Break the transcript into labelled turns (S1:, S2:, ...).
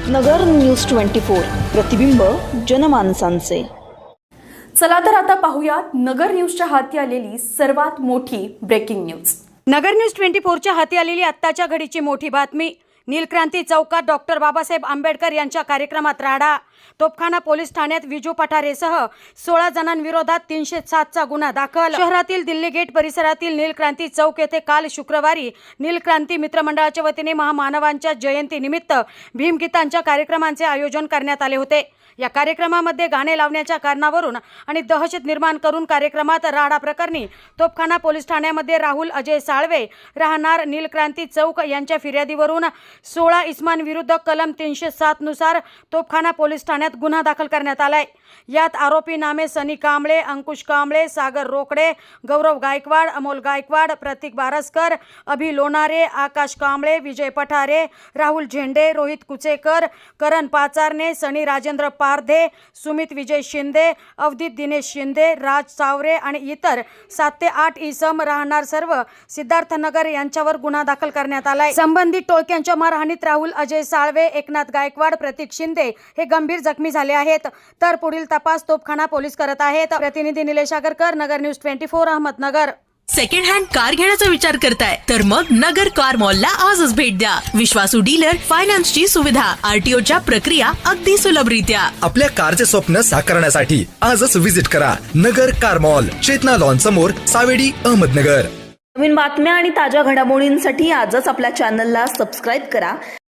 S1: नगर news 24 प्रतिबिंब जनमानसांचे।
S2: चला तर आता पाहूयात नगर न्यूजच्या हाती आलेली सर्वात मोठी ब्रेकिंग न्यूज।
S3: नगर न्यूज 24च्या हाती आलेली आत्ताच्या घडीची मोठी बातमी। नीलक्रांती चौकात डॉक्टर बाबासाहेब आंबेडकर यांच्या कार्यक्रमात राडा। तोफखाना पोलीस ठाण्यात विजू पठारेसह 16 जणांविरोधात 307चा गुन्हा दाखल। शहरातील दिल्ली गेट परिसरातील नीलक्रांती चौक येथे काल शुक्रवारी नीलक्रांती मित्रमंडळाच्या वतीने महामानवांच्या जयंतीनिमित्त भीमगीतांच्या कार्यक्रमांचे आयोजन करण्यात आले होते। या कार्यक्रमामध्ये गाणे लावण्याच्या कारणावरून आणि दहशत निर्माण करून कार्यक्रमात राडा प्रकरणी तोफखाना पोलीस ठाण्यामध्ये राहुल अजय साळवे राहणार नीलक्रांती चौक यांच्या फिर्यादीवरून 16 इसमांविरुद्ध कलम 307 नुसार तोफखाना पोलीस ठाण्यात गुन्हा दाखल करण्यात आलाय। यात आरोपी नामे सनी कांबळे, अंकुश कांबळे, सागर रोकडे, गौरव गायकवाड, अमोल गायकवाड, प्रतीक बारसकर, अभि लोणारे, आकाश कांबळे, विजय पठारे, राहुल झेंडे, रोहित कुचेकर, करण पाचारने, सनी राजेंद्र पारधे, सुमित विजय शिंदे, अवधीत दिनेश शिंदे, राज सावरे आणि इतर 7 ते 8 इसम राहणार सर्व सिद्धार्थनगर यांच्यावर गुन्हा दाखल करण्यात आलाय। संबंधित टोळक्यांच्या मारहाणीत राहुल अजय साळवे, एकनाथ गायकवाड, प्रतीक शिंदे हे गंभीर जखमी झाले आहेत। तर पुढील तपास तोफखाना पोलीस करत आहेत। प्रतिनिधी Nilesh Agarkar, Nagar news 24, Ahmednagar.
S4: Second hand car घेण्याचा विचार करताय तर मग नगर कार मॉलला आजच भेट द्या। विश्वासू डीलर, फायनान्सची सुविधा, आरटीओच्या प्रक्रिया अगदी सुलभरित्या।
S5: आपल्या कारचे स्वप्न साकारण्यासाठी आजच विजिट करा नगर कार मॉल, चेतना लॉन समोर, सावेडी, अहमदनगर।
S1: नवीन बातम्या आणि ताज्या घडामोडींसाठी आजच आपल्या चॅनलला सबस्क्राईब करा।